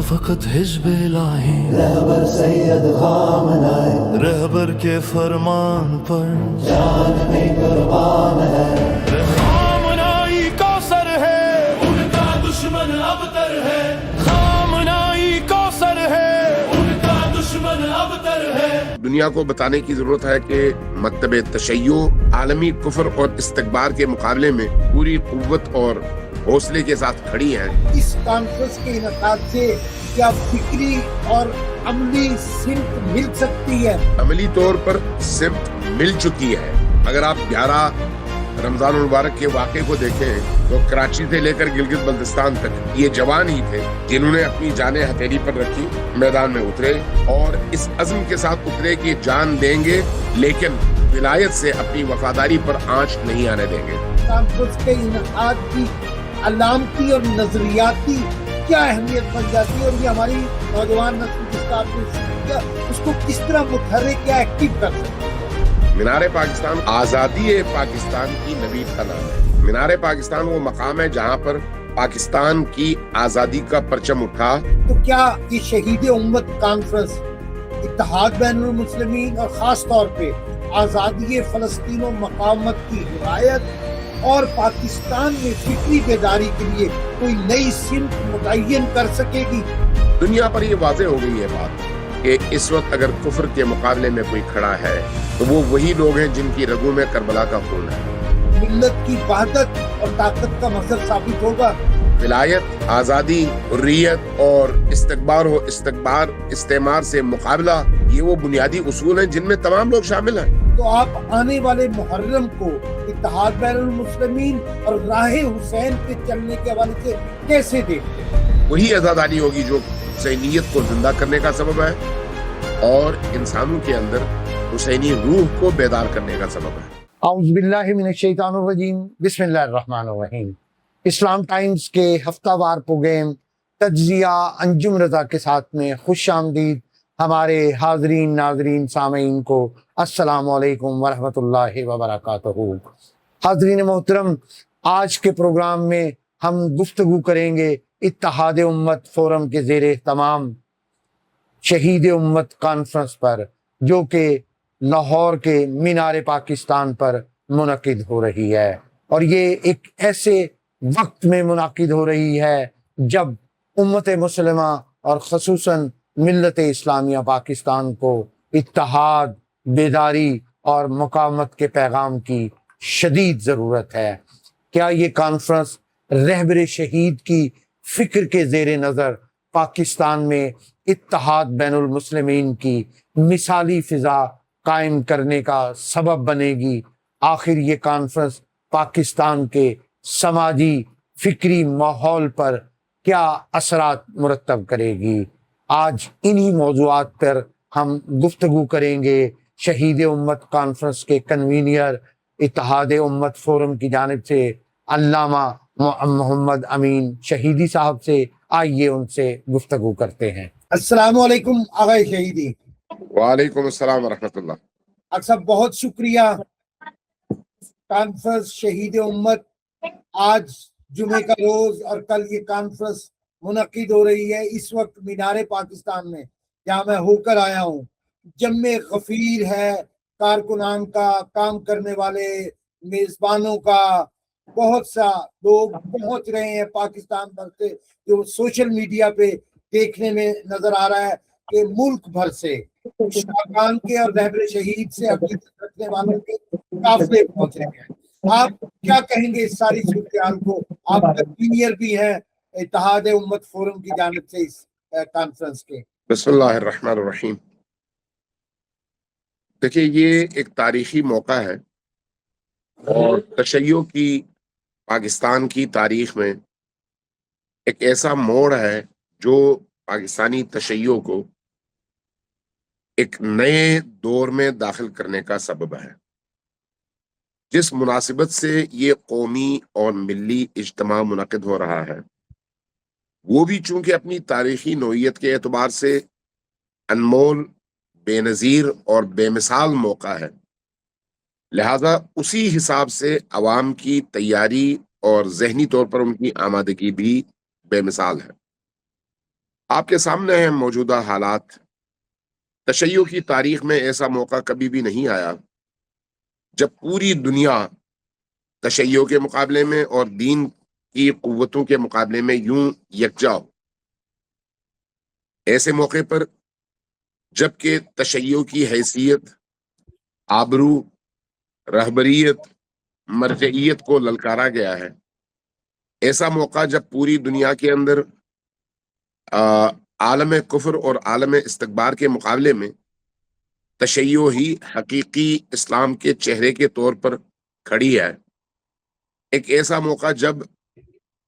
فقط حزب الہی رہبر سید خامنائے رہبر کے فرمان پر جان میں قربان ہے. خامنائی کوثر ہے ان کا دشمن ابتر ہے. خامنائی کوثر ہے ان کا دشمن ابتر ہے. دنیا کو بتانے کی ضرورت ہے کہ مکتب تشیع عالمی کفر اور استکبار کے مقابلے میں پوری قوت اور حوصلے کے ساتھ کھڑی ہیں. اس کانفرنس کے انعقاد سے کیا فکری اور عملی سمت مل سکتی ہے؟ عملی طور پر سمت مل چکی ہے. اگر آپ 11 رمضان المبارک کے واقعے کو دیکھیں تو کراچی سے لے کر گلگت بلتستان تک یہ جوان ہی تھے جنہوں نے اپنی جانیں ہتھیلی پر رکھی، میدان میں اترے اور اس عزم کے ساتھ اترے کہ جان دیں گے لیکن ولایت سے اپنی وفاداری پر آنچ نہیں آنے دیں گے. کانفرنس کے انعقاد کی علامتی اور نظریاتی کیا اہمیت بن جاتی ہے اور یہ ہماری نوجوان نسل جس کا آپ نے کیا اس کو کس طرح متحرک یا ایکٹیو کر سکتے ہیں؟ مینار پاکستان آزادی پاکستان کی نوید کا نام ہے. مینار پاکستان وہ مقام ہے جہاں پر پاکستان کی آزادی کا پرچم اٹھا. تو کیا یہ شہید امت کانفرنس اتحاد بین المسلمین اور خاص طور پہ آزادی فلسطین و مقاومت کی حمایت اور پاکستان میں فکری بیداری کے لیے کوئی نئی سمت متعین کر سکے گی؟ دنیا پر یہ واضح ہو گئی ہے بات کہ اس وقت اگر کفر کے مقابلے میں کوئی کھڑا ہے تو وہ وہی لوگ ہیں جن کی رگوں میں کربلا کا خون ہے. ملت کی وحدت اور طاقت کا مظہر ثابت ہوگا. ولایت، آزادی، حریت اور استکبار استعمار سے مقابلہ، یہ وہ بنیادی اصول ہیں جن میں تمام لوگ شامل ہیں. تو آپ آنے والے محرم کو اتحاد بین المسلمین اور راہ حسین پہ چلنے کے حوالے سے کیسے دیکھتے ہیں؟ وہی عزاداری ہوگی جو حسینیت کو زندہ کرنے کا سبب ہے اور انسانوں کے اندر حسینی روح کو بیدار کرنے کا سبب ہے. اعوذ باللہ من الشیطان الرجیم، بسم اللہ الرحمن الرحیم. اسلام ٹائمز کے ہفتہ وار پروگرام تجزیہ انجم رضا کے ساتھ میں خوش آمدید ہمارے حاضرین، ناظرین، سامعین کو. السلام علیکم ورحمۃ اللہ وبرکاتہ. حاضرین محترم، آج کے پروگرام میں ہم گفتگو کریں گے اتحاد امت فورم کے زیر اہتمام شہید امت کانفرنس پر، جو کہ لاہور کے مینار پاکستان پر منعقد ہو رہی ہے. اور یہ ایک ایسے وقت میں منعقد ہو رہی ہے جب امت مسلمہ اور خصوصاً ملت اسلامیہ پاکستان کو اتحاد، بیداری اور مقاومت کے پیغام کی شدید ضرورت ہے. کیا یہ کانفرنس رہبر شہید کی فکر کے زیر نظر پاکستان میں اتحاد بین المسلمین کی مثالی فضا قائم کرنے کا سبب بنے گی؟ آخر یہ کانفرنس پاکستان کے سماجی فکری ماحول پر کیا اثرات مرتب کرے گی؟ آج انہی موضوعات پر ہم گفتگو کریں گے شہید امت کانفرنس کے کنوینر اتحاد امت فورم کی جانب سے علامہ محمد امین شہیدی صاحب سے. آئیے ان سے گفتگو کرتے ہیں. السلام علیکم آغا شہیدی. وعلیکم السلام ورحمۃ اللہ. ڈاکٹر صاحب بہت شکریہ. کانفرنس شہید امت آج جمعے کا روز اور کل یہ کانفرنس منعقد ہو رہی ہے اس وقت مینار پاکستان میں جہاں میں ہو کر آیا ہوں. جمع غفیر ہے کارکنان کا، کام کرنے والے میزبانوں کا. بہت سا لوگ پہنچ رہے ہیں پاکستان بھر سے، جو سوشل میڈیا پہ دیکھنے میں نظر آ رہا ہے کہ ملک بھر سے شاہجہاں کے اور رہبر شہید سے عقیدت رکھنے والوں کے قافلے پہنچ رہے ہیں. آپ کیا کہیں گے اس ساری صورتحال کو؟ آپ کنوینر بھی ہیں اتحاد امت فورم کی جانب سے اس کانفرنس کے. بسم اللہ الرحمن الرحیم. دیکھیے، یہ ایک تاریخی موقع ہے اور تشیع کی پاکستان کی تاریخ میں ایک ایسا موڑ ہے جو پاکستانی تشیع کو ایک نئے دور میں داخل کرنے کا سبب ہے. جس مناسبت سے یہ قومی اور ملی اجتماع منعقد ہو رہا ہے، وہ بھی چونکہ اپنی تاریخی نوعیت کے اعتبار سے انمول، بے نظیر اور بے مثال موقع ہے، لہذا اسی حساب سے عوام کی تیاری اور ذہنی طور پر ان کی آمادگی بھی بے مثال ہے. آپ کے سامنے ہیں موجودہ حالات۔ تشیع کی تاریخ میں ایسا موقع کبھی بھی نہیں آیا جب پوری دنیا تشیع کے مقابلے میں اور دین کی قوتوں کے مقابلے میں یوں یکجا ہو۔ ایسے موقع پر جب کہ تشیع کی حیثیت، آبرو، رہبریت، مرجعیت کو للکارا گیا ہے، ایسا موقع جب پوری دنیا کے اندر عالم کفر اور عالم استکبار کے مقابلے میں تشیع ہی حقیقی اسلام کے چہرے کے طور پر کھڑی ہے، ایک ایسا موقع جب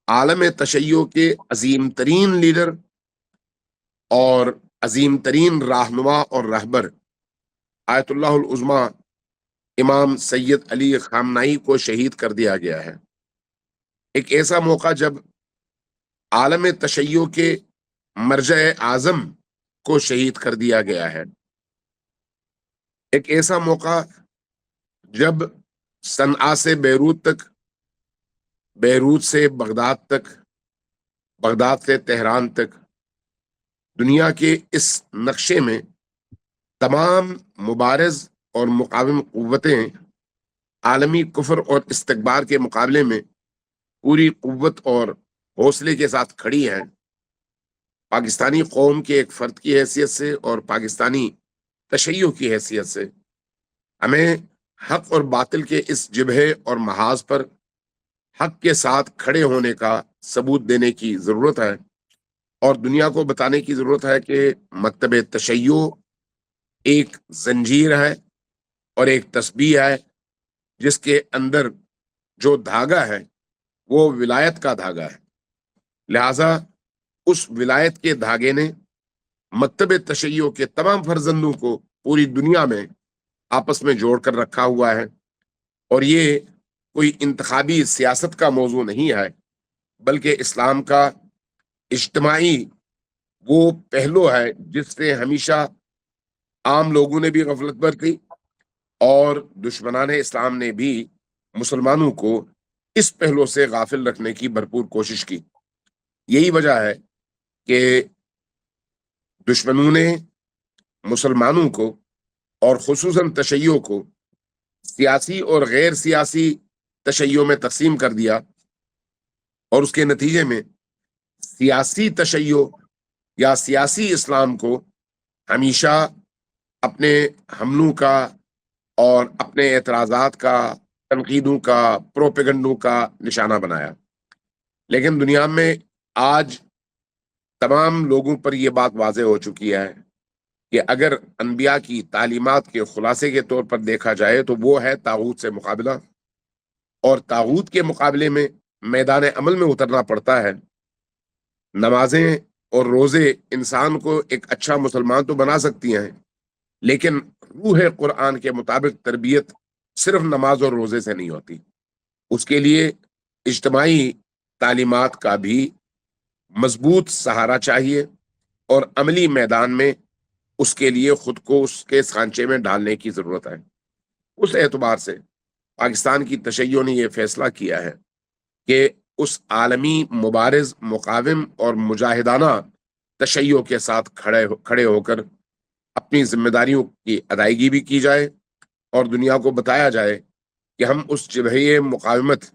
عالم تشیع کے عظیم ترین لیڈر اور عظیم ترین رہنما اور رہبر آیت اللہ العظمی امام سید علی خامنائی کو شہید کر دیا گیا ہے، ایک ایسا موقع جب عالم تشیع کے مرجع اعظم کو شہید کر دیا گیا ہے، ایک ایسا موقع جب صنعاء سے بیروت تک، بیروت سے بغداد تک، بغداد سے تہران تک دنیا کے اس نقشے میں تمام مبارز اور مقاوم قوتیں عالمی کفر اور استکبار کے مقابلے میں پوری قوت اور حوصلے کے ساتھ کھڑی ہیں۔ پاکستانی قوم کے ایک فرد کی حیثیت سے اور پاکستانی تشیع کی حیثیت سے ہمیں حق اور باطل کے اس جبہے اور محاذ پر حق کے ساتھ کھڑے ہونے کا ثبوت دینے کی ضرورت ہے، اور دنیا کو بتانے کی ضرورت ہے کہ مکتب تشیع ایک زنجیر ہے اور ایک تسبیح ہے جس کے اندر جو دھاگا ہے وہ ولایت کا دھاگا ہے، لہذا اس ولایت کے دھاگے نے مکتب تشیع کے تمام فرزندوں کو پوری دنیا میں آپس میں جوڑ کر رکھا ہوا ہے، اور یہ کوئی انتخابی سیاست کا موضوع نہیں ہے بلکہ اسلام کا اجتماعی وہ پہلو ہے جس سے ہمیشہ عام لوگوں نے بھی غفلت برتی اور دشمنان اسلام نے بھی مسلمانوں کو اس پہلو سے غافل رکھنے کی بھرپور کوشش کی۔ یہی وجہ ہے کہ دشمنوں نے مسلمانوں کو اور خصوصاً تشیع کو سیاسی اور غیر سیاسی تشیع میں تقسیم کر دیا، اور اس کے نتیجے میں سیاسی تشیع یا سیاسی اسلام کو ہمیشہ اپنے حملوں کا اور اپنے اعتراضات کا، تنقیدوں کا، پروپیگنڈوں کا نشانہ بنایا۔ لیکن دنیا میں آج تمام لوگوں پر یہ بات واضح ہو چکی ہے کہ اگر انبیاء کی تعلیمات کے خلاصے کے طور پر دیکھا جائے تو وہ ہے طاغوت سے مقابلہ، اور طاغوت کے مقابلے میں میدان عمل میں اترنا پڑتا ہے۔ نمازیں اور روزے انسان کو ایک اچھا مسلمان تو بنا سکتی ہیں، لیکن روح قرآن کے مطابق تربیت صرف نماز اور روزے سے نہیں ہوتی، اس کے لیے اجتماعی تعلیمات کا بھی مضبوط سہارا چاہیے، اور عملی میدان میں اس کے لیے خود کو اس کے سانچے میں ڈالنے کی ضرورت ہے۔ اس اعتبار سے پاکستان کی تشیع نے یہ فیصلہ کیا ہے کہ اس عالمی مبارز، مقاوم اور مجاہدانہ تشیع کے ساتھ کھڑے ہو کر اپنی ذمہ داریوں کی ادائیگی بھی کی جائے، اور دنیا کو بتایا جائے کہ ہم اس جبہے مقاومت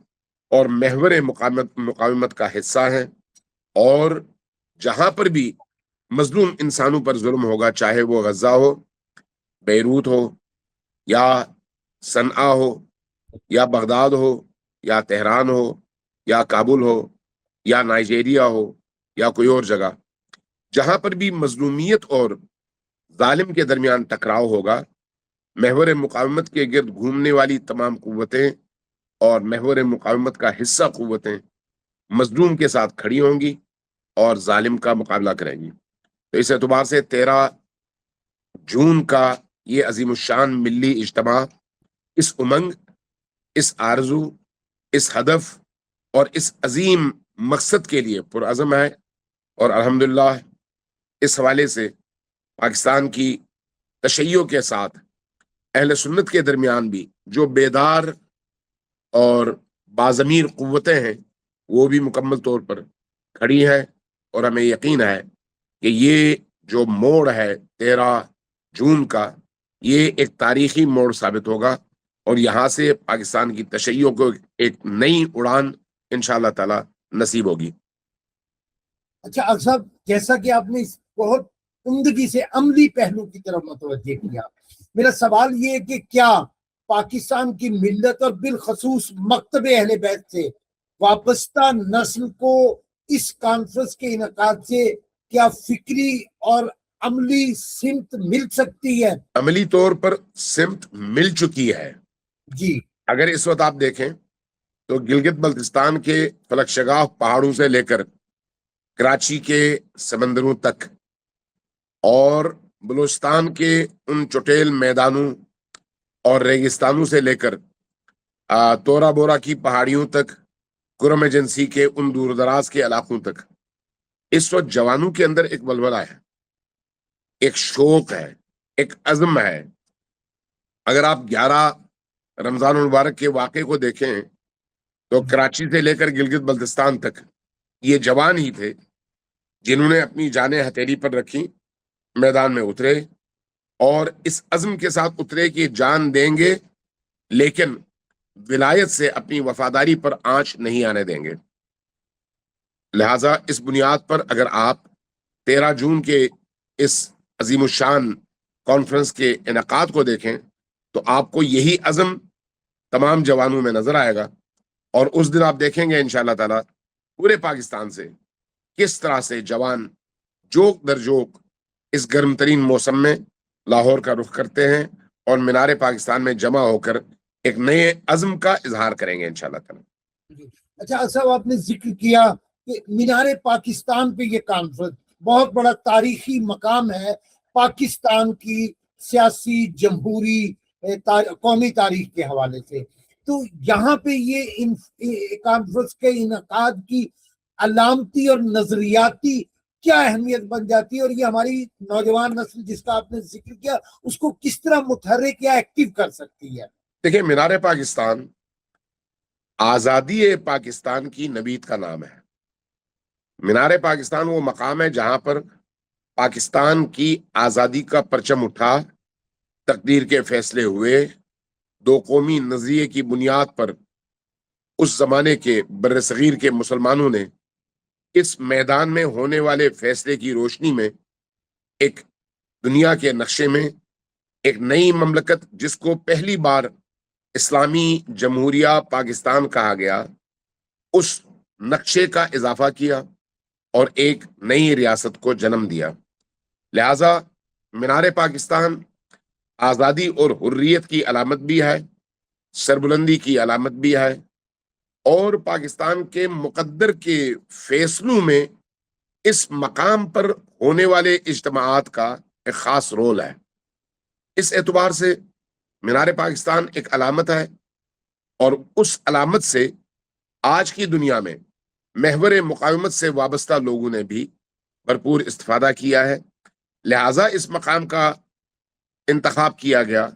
اور محور مقاومت کا حصہ ہیں، اور جہاں پر بھی مظلوم انسانوں پر ظلم ہوگا، چاہے وہ غزہ ہو، بیروت ہو، یا صنعاء ہو، یا بغداد ہو، یا تہران ہو، یا کابل ہو، یا نائجیریا ہو، یا کوئی اور جگہ، جہاں پر بھی مظلومیت اور ظالم کے درمیان ٹکراؤ ہوگا، محور مقاومت کے گرد گھومنے والی تمام قوتیں اور محور مقاومت کا حصہ قوتیں مظلوم کے ساتھ کھڑی ہوں گی اور ظالم کا مقابلہ کریں گی۔ تو اس اعتبار سے 13 جون کا یہ عظیم الشان ملی اجتماع اس امنگ، اس آرزو، اس ہدف اور اس عظیم مقصد کے لیے پرعزم ہے، اور الحمدللہ اس حوالے سے پاکستان کی تشیع کے ساتھ اہل سنت کے درمیان بھی جو بیدار اور باضمیر قوتیں ہیں وہ بھی مکمل طور پر کھڑی ہیں، اور ہمیں یقین ہے کہ یہ جو موڑ ہے 13 جون کا، یہ ایک تاریخی موڑ ثابت ہوگا، اور یہاں سے پاکستان کی تشیع کو ایک نئی اڑان انشاءاللہ تعالی نصیب ہوگی۔ اچھا افضل صاحب، جیسا کہ آپ نے بہت عمدگی سے عملی پہلو کی طرف متوجہ کیا، میرا سوال یہ ہے کہ کیا پاکستان کی ملت اور بالخصوص مکتب اہل بیت سے وابستہ نسل کو اس کانفرنس کے انعقاد سے کیا فکری اور عملی سمت مل سکتی ہے؟ عملی طور پر سمت مل چکی ہے۔ جی، اگر اس وقت آپ دیکھیں تو گلگت بلتستان کے فلک شگاف پہاڑوں سے لے کر کراچی کے سمندروں تک، اور بلوچستان کے ان چٹیل میدانوں اور ریگستانوں سے لے کر تورا بورا کی پہاڑیوں تک، کرم ایجنسی کے ان دور دراز کے علاقوں تک، اس وقت جوانوں کے اندر ایک ولولہ ہے، ایک شوق ہے، ایک عزم ہے۔ اگر آپ 11 رمضان المبارک کے واقعے کو دیکھیں تو کراچی سے لے کر گلگت بلتستان تک یہ جوان ہی تھے جنہوں نے اپنی جانیں ہتھیلی پر رکھی، میدان میں اترے، اور اس عزم کے ساتھ اترے کہ جان دیں گے لیکن ولایت سے اپنی وفاداری پر آنچ نہیں آنے دیں گے۔ لہٰذا اس بنیاد پر اگر آپ 13 جون کے اس عظیم الشان کانفرنس کے انعقاد کو دیکھیں تو آپ کو یہی عزم تمام جوانوں میں نظر آئے گا، اور اس دن آپ دیکھیں گے انشاءاللہ تعالی پورے پاکستان سے کس طرح سے جوان جوک در جوک اس گرم ترین موسم میں لاہور کا رخ کرتے ہیں اور مینار پاکستان میں جمع ہو کر ایک نئے عزم کا اظہار کریں گے انشاءاللہ تعالی۔ اچھا صاحب، آپ نے ذکر کیا کہ مینار پاکستان پہ یہ کانفرنس بہت بڑا تاریخی مقام ہے پاکستان کی سیاسی جمہوری قومی تاریخ کے حوالے سے، تو یہاں پہ یہ کانفرنس کے انعقاد کی علامتی اور نظریاتی کیا اہمیت بن جاتی ہے، اور یہ ہماری نوجوان نسل جس کا آپ نے ذکر کیا اس کو کس طرح متحرک یا ایکٹیو کر سکتی ہے؟ دیکھیں، مینار پاکستان آزادی پاکستان کی نوید کا نام ہے۔ مینار پاکستان وہ مقام ہے جہاں پر پاکستان کی آزادی کا پرچم اٹھا، تقدیر کے فیصلے ہوئے، دو قومی نظریے کی بنیاد پر اس زمانے کے بر صغیر کے مسلمانوں نے اس میدان میں ہونے والے فیصلے کی روشنی میں ایک دنیا کے نقشے میں ایک نئی مملکت جس کو پہلی بار اسلامی جمہوریہ پاکستان کہا گیا، اس نقشے کا اضافہ کیا اور ایک نئی ریاست کو جنم دیا۔ لہذا مینار پاکستان آزادی اور حریت کی علامت بھی ہے، سربلندی کی علامت بھی ہے، اور پاکستان کے مقدر کے فیصلوں میں اس مقام پر ہونے والے اجتماعات کا ایک خاص رول ہے۔ اس اعتبار سے مینار پاکستان ایک علامت ہے، اور اس علامت سے آج کی دنیا میں محور مقاومت سے وابستہ لوگوں نے بھی بھرپور استفادہ کیا ہے۔ لہٰذا اس مقام کا انتخاب کیا گیا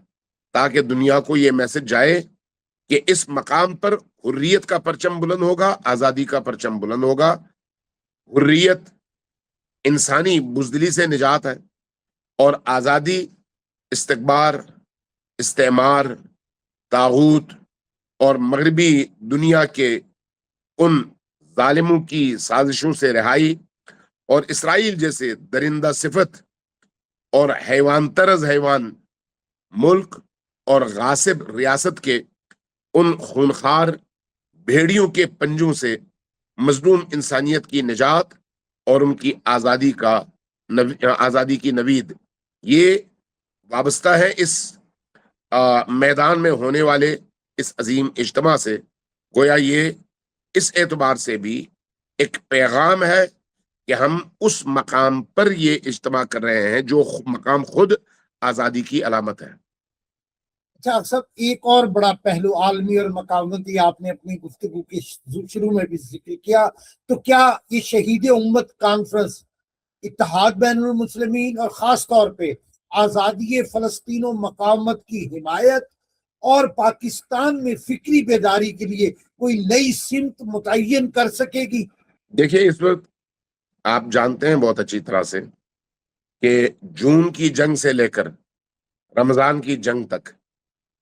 تاکہ دنیا کو یہ میسج جائے کہ اس مقام پر حریت کا پرچم بلند ہوگا، آزادی کا پرچم بلند ہوگا۔ حریت انسانی بزدلی سے نجات ہے، اور آزادی استکبار، استعمار، طاغوت اور مغربی دنیا کے ان ظالموں کی سازشوں سے رہائی، اور اسرائیل جیسے درندہ صفت اور حیوان طرز حیوان ملک اور غاصب ریاست کے ان خونخوار بھیڑیوں کے پنجوں سے مظلوم انسانیت کی نجات اور ان کی آزادی کی نوید، یہ وابستہ ہے اس میدان میں ہونے والے اس عظیم اجتماع سے۔ گویا یہ اس اعتبار سے بھی ایک پیغام ہے کہ ہم اس مقام پر یہ اجتماع کر رہے ہیں جو مقام خود آزادی کی علامت ہے۔ اچھا صاحب، ایک اور بڑا پہلو عالمی اور مقاومتی آپ نے اپنی گفتگو کے شروع میں بھی ذکر کیا، تو کیا یہ شہید امت کانفرنس اتحاد بین المسلمین اور خاص طور پہ آزادی فلسطین و مقاومت کی حمایت اور پاکستان میں فکری بیداری کے لیے کوئی نئی سمت متعین کر سکے گی؟ دیکھیے، اس وقت آپ جانتے ہیں بہت اچھی طرح سے کہ جون کی جنگ سے لے کر رمضان کی جنگ تک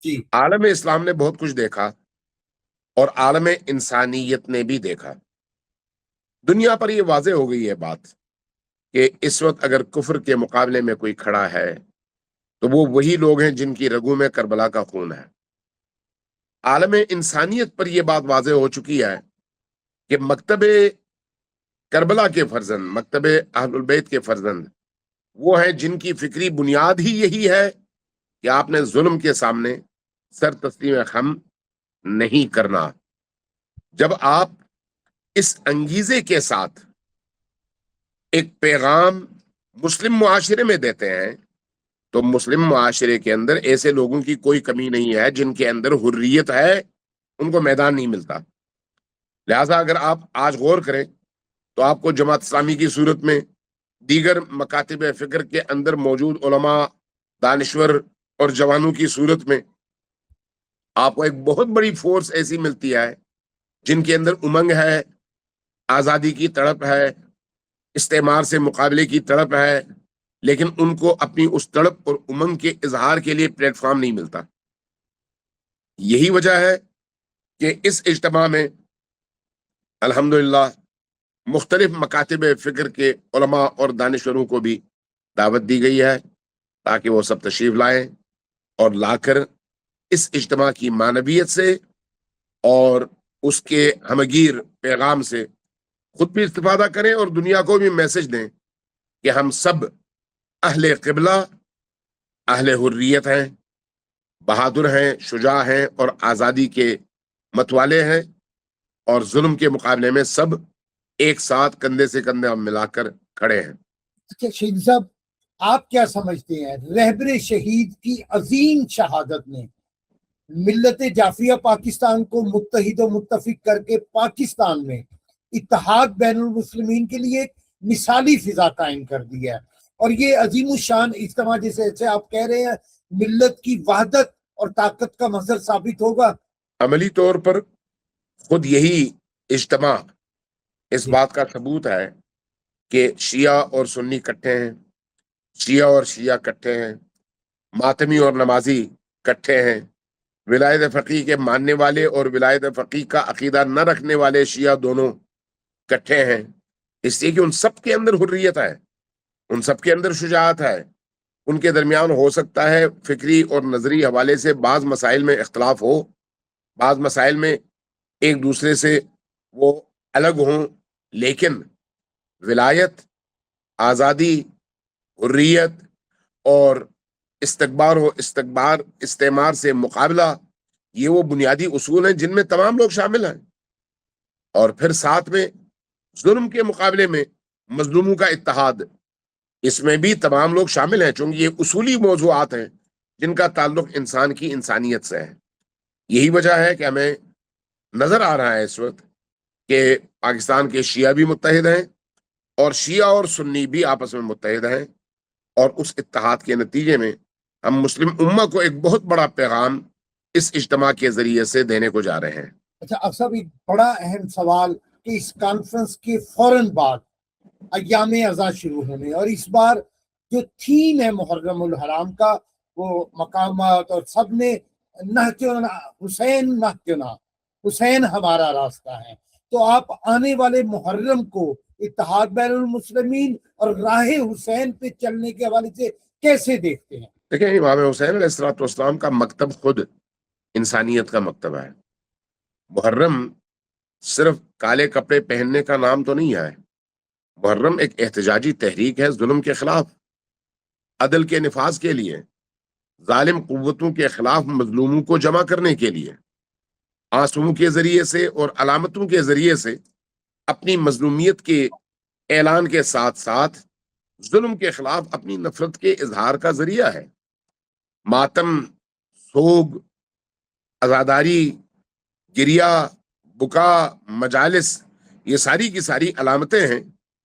جی عالم اسلام نے بہت کچھ دیکھا اور عالم انسانیت نے بھی دیکھا. دنیا پر یہ واضح ہو گئی ہے بات کہ اس وقت اگر کفر کے مقابلے میں کوئی کھڑا ہے تو وہ وہی لوگ ہیں جن کی رگوں میں کربلا کا خون ہے. عالم انسانیت پر یہ بات واضح ہو چکی ہے کہ مکتب کربلا کے فرزند، مکتب اہل البیت کے فرزند وہ ہیں جن کی فکری بنیاد ہی یہی ہے کہ آپ نے ظلم کے سامنے سر تسلیم خم نہیں کرنا. جب آپ اس انگیزے کے ساتھ ایک پیغام مسلم معاشرے میں دیتے ہیں تو مسلم معاشرے کے اندر ایسے لوگوں کی کوئی کمی نہیں ہے جن کے اندر حریت ہے، ان کو میدان نہیں ملتا. لہذا اگر آپ آج غور کریں تو آپ کو جماعت اسلامی کی صورت میں، دیگر مکاتب فکر کے اندر موجود علماء، دانشور اور جوانوں کی صورت میں آپ کو ایک بہت بڑی فورس ایسی ملتی ہے جن کے اندر امنگ ہے، آزادی کی تڑپ ہے، استعمار سے مقابلے کی تڑپ ہے، لیکن ان کو اپنی اس تڑپ اور امنگ کے اظہار کے لیے پلیٹ فارم نہیں ملتا. یہی وجہ ہے کہ اس اجتماع میں الحمدللہ مختلف مکاتب فکر کے علماء اور دانشوروں کو بھی دعوت دی گئی ہے تاکہ وہ سب تشریف لائیں اور لا کر اس اجتماع کی معنویت سے اور اس کے ہمگیر پیغام سے خود بھی استفادہ کریں اور دنیا کو بھی میسج دیں کہ ہم سب اہل قبلہ، اہل حریت ہیں، بہادر ہیں، شجاع ہیں اور آزادی کے متوالے ہیں، اور ظلم کے مقابلے میں سب ایک ساتھ کندھے سے کندھے ہم ملا کر کھڑے ہیں. اچھا شہید صاحب، آپ کیا سمجھتے ہیں رہبر شہید کی عظیم شہادت نے ملت جعفریہ پاکستان کو متحد و متفق کر کے پاکستان میں اتحاد بین المسلمین کے لیے ایک مثالی فضا قائم کر دی ہے، اور یہ عظیم الشان اجتماع جیسے آپ کہہ رہے ہیں ملت کی وحدت اور طاقت کا مظہر ثابت ہوگا؟ عملی طور پر خود یہی اجتماع اس بات کا ثبوت ہے کہ شیعہ اور سنی کٹھے ہیں، شیعہ اور شیعہ کٹھے ہیں، ماتمی اور نمازی کٹھے ہیں، ولایت فقیہ کے ماننے والے اور ولایت فقیہ کا عقیدہ نہ رکھنے والے شیعہ دونوں کٹھے ہیں، اس لیے کہ ان سب کے اندر حریت ہے، ان سب کے اندر شجاعت ہے. ان کے درمیان ہو سکتا ہے فکری اور نظری حوالے سے بعض مسائل میں اختلاف ہو، بعض مسائل میں ایک دوسرے سے وہ الگ ہوں، لیکن ولایت، آزادی، حریت اور استعمار سے مقابلہ، یہ وہ بنیادی اصول ہیں جن میں تمام لوگ شامل ہیں. اور پھر ساتھ میں ظلم کے مقابلے میں مظلوموں کا اتحاد، اس میں بھی تمام لوگ شامل ہیں، چونکہ یہ اصولی موضوعات ہیں جن کا تعلق انسان کی انسانیت سے ہے. یہی وجہ ہے کہ ہمیں نظر آ رہا ہے اس وقت کہ پاکستان کے شیعہ بھی متحد ہیں اور شیعہ اور سنی بھی آپس میں متحد ہیں، اور اس اتحاد کے نتیجے میں ہم مسلم امہ کو ایک بہت بڑا پیغام اس اجتماع کے ذریعے سے دینے کو جا رہے ہیں. اچھا اب صاحب، ایک بڑا اہم سوال کہ اس کانفرنس کے فوراً بعد ایام ازاں شروع ہونے، اور اس بار جو تھیم ہے محرم الحرام کا، وہ مقامات اور سب نے نہجنا حسین، نہجنا حسین ہمارا راستہ ہے. تو آپ آنے والے محرم کو اتحاد بین المسلمین اور راہ حسین پہ چلنے کے حوالے سے کیسے دیکھتے ہیں؟ دیکھیں، امام حسین علیہ السلام کا مکتب خود انسانیت کا مکتب ہے. محرم صرف کالے کپڑے پہننے کا نام تو نہیں ہے. محرم ایک احتجاجی تحریک ہے ظلم کے خلاف، عدل کے نفاذ کے لیے، ظالم قوتوں کے خلاف مظلوموں کو جمع کرنے کے لیے، آنسوؤں کے ذریعے سے اور علامتوں کے ذریعے سے اپنی مظلومیت کے اعلان کے ساتھ ساتھ ظلم کے خلاف اپنی نفرت کے اظہار کا ذریعہ ہے. ماتم، سوگ، عزاداری، گریہ، بکا، مجالس، یہ ساری کی ساری علامتیں ہیں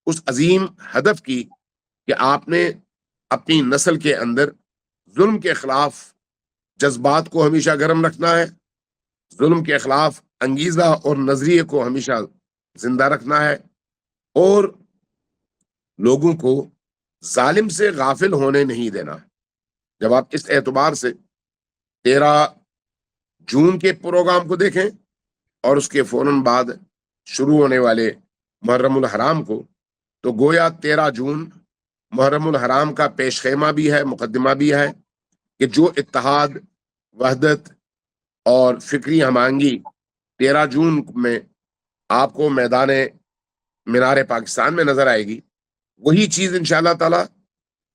اس عظیم ہدف کی کہ آپ نے اپنی نسل کے اندر ظلم کے خلاف جذبات کو ہمیشہ گرم رکھنا ہے، ظلم کے خلاف انگیزہ اور نظریے کو ہمیشہ زندہ رکھنا ہے، اور لوگوں کو ظالم سے غافل ہونے نہیں دینا. جب آپ اس اعتبار سے 13 جون کے پروگرام کو دیکھیں اور اس کے فوراً بعد شروع ہونے والے محرم الحرام کو، تو گویا 13 جون محرم الحرام کا پیش خیمہ بھی ہے، مقدمہ بھی ہے کہ جو اتحاد، وحدت اور فکری ہم آہنگی 13 جون میں آپ کو میدان مینار پاکستان میں نظر آئے گی، وہی چیز انشاءاللہ تعالی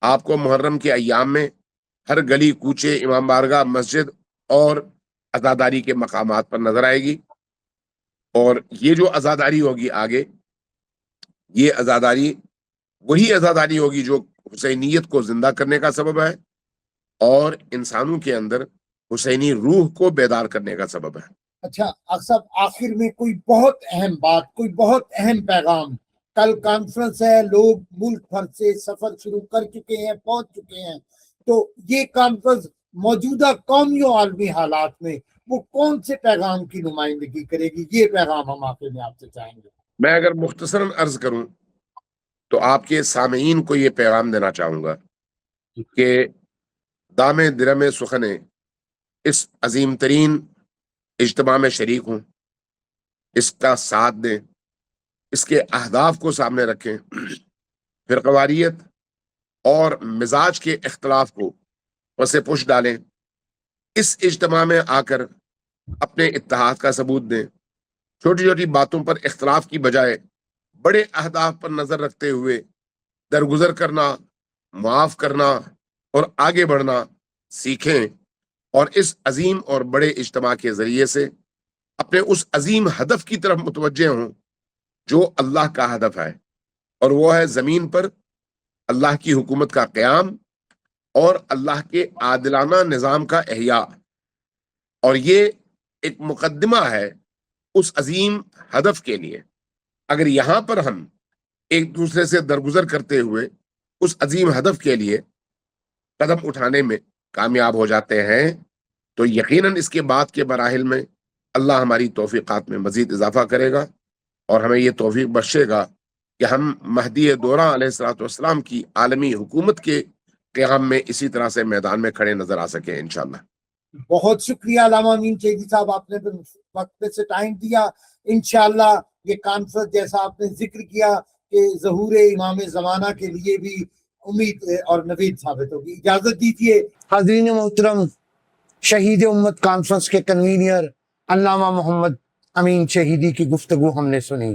آپ کو محرم کے ایام میں ہر گلی کوچے، امام بارگاہ، مسجد اور عزاداری کے مقامات پر نظر آئے گی. اور یہ جو عزاداری ہوگی آگے، یہ عزاداری وہی عزاداری ہوگی جو حسینیت کو زندہ کرنے کا سبب ہے اور انسانوں کے اندر حسینی روح کو بیدار کرنے کا سبب ہے. اچھا آقا صاحب، آخر میں کوئی بہت اہم بات، کوئی بہت اہم پیغام. کل کانفرنس ہے، لوگ ملک بھر سے سفر شروع کر چکے ہیں، پہنچ چکے ہیں، تو یہ کانفرنس موجودہ قومی و عالمی حالات میں وہ کون سے پیغام کی نمائندگی کرے گی؟ یہ پیغام ہم آخر میں آپ سے چاہیں گے. میں اگر مختصراً عرض کروں تو آپ کے سامعین کو یہ پیغام دینا چاہوں گا کہ دام درم سخن اس عظیم ترین اجتماع میں شریک ہوں، اس کا ساتھ دیں، اس کے اہداف کو سامنے رکھیں، فرقواریت اور مزاج کے اختلاف کو پس پش ڈالیں، اس اجتماع میں آ کر اپنے اتحاد کا ثبوت دیں، چھوٹی چھوٹی باتوں پر اختلاف کی بجائے بڑے اہداف پر نظر رکھتے ہوئے درگزر کرنا، معاف کرنا اور آگے بڑھنا سیکھیں، اور اس عظیم اور بڑے اجتماع کے ذریعے سے اپنے اس عظیم ہدف کی طرف متوجہ ہوں جو اللہ کا ہدف ہے، اور وہ ہے زمین پر اللہ کی حکومت کا قیام اور اللہ کے عادلانہ نظام کا احیاء. اور یہ ایک مقدمہ ہے اس عظیم ہدف کے لیے. اگر یہاں پر ہم ایک دوسرے سے درگزر کرتے ہوئے اس عظیم ہدف کے لیے قدم اٹھانے میں کامیاب ہو جاتے ہیں تو یقیناً اس کے بعد کے مراحل میں اللہ ہماری توفیقات میں مزید اضافہ کرے گا اور ہمیں یہ توفیق بخشے گا کہ ہم مہدی دوراں علیہ الصلوۃ والسلام کی عالمی حکومت کے قیام میں اسی طرح سے میدان میں کھڑے نظر آ سکیں انشاءاللہ. بہت شکریہ علامہ امین چیدی صاحب، آپ نے وقت سے ٹائم دیا. انشاءاللہ یہ کانفرنس جیسا آپ نے ذکر کیا کہ ظہور امام زمانہ کے لیے بھی امید اور نوید ثابت ہوگی. اجازت دیجیے. حاضرین محترم، شہید امت کانفرنس کے کنوینر علامہ محمد امین شہیدی کی گفتگو ہم نے سنی،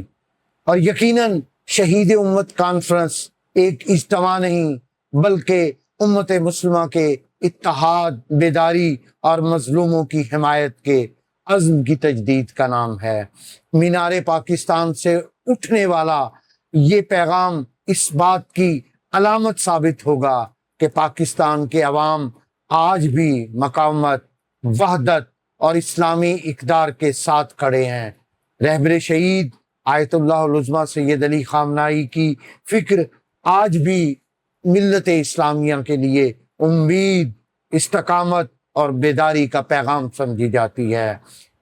اور یقیناً شہید امت کانفرنس ایک اجتماع نہیں بلکہ امت مسلمہ کے اتحاد، بیداری اور مظلوموں کی حمایت کے عزم کی تجدید کا نام ہے. مینار پاکستان سے اٹھنے والا یہ پیغام اس بات کی علامت ثابت ہوگا کہ پاکستان کے عوام آج بھی مقاومت، وحدت اور اسلامی اقدار کے ساتھ کھڑے ہیں. رہبر شہید آیت اللہ العظمیٰ سید علی خامنائی کی فکر آج بھی ملت اسلامیہ کے لیے امید، استقامت اور بیداری کا پیغام سمجھی جاتی ہے.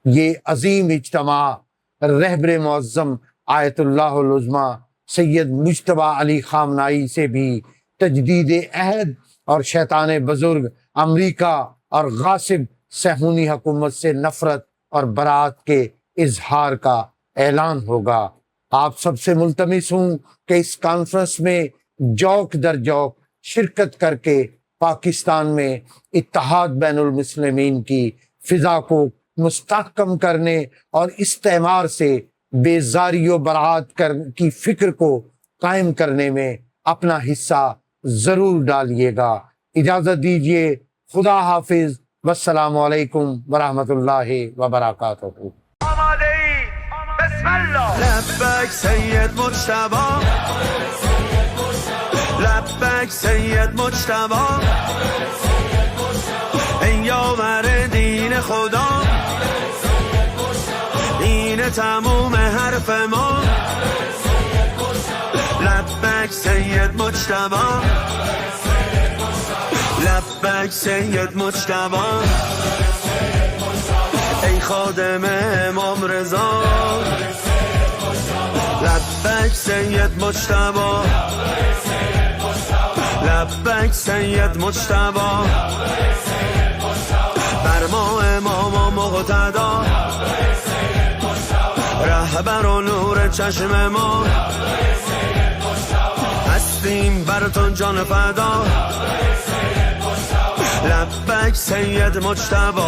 یہ عظیم اجتماع رہبر معظم آیت اللہ العظمیٰ سید مجتبیٰ علی خامنائی سے بھی تجدید عہد اور شیطان بزرگ امریکہ اور غاصب صہیونی حکومت سے نفرت اور برات کے اظہار کا اعلان ہوگا. آپ سب سے ملتمس ہوں کہ اس کانفرنس میں جوک در جوک شرکت کر کے پاکستان میں اتحاد بین المسلمین کی فضا کو مستحکم کرنے اور استعمار سے بیزاری و برات کی فکر کو قائم کرنے میں اپنا حصہ ضرور ڈالیے گا. اجازت دیجیے. خدا حافظ. والسلام علیکم ورحمۃ اللہ وبرکاتہ. لبک سید مجتبی، لبک سید مجتبی، ای یاور دین خدا، این تموم حرف ما. لبک سید مجتبی، لبک سید مجتبی، ای خادم امام رضا. لبک سید مجتبی لبیک سید مجتبی بر ما امام و مقتدا رهبر و نور چشم ما هستیم بر تو جان فدا لبیک سید مجتبی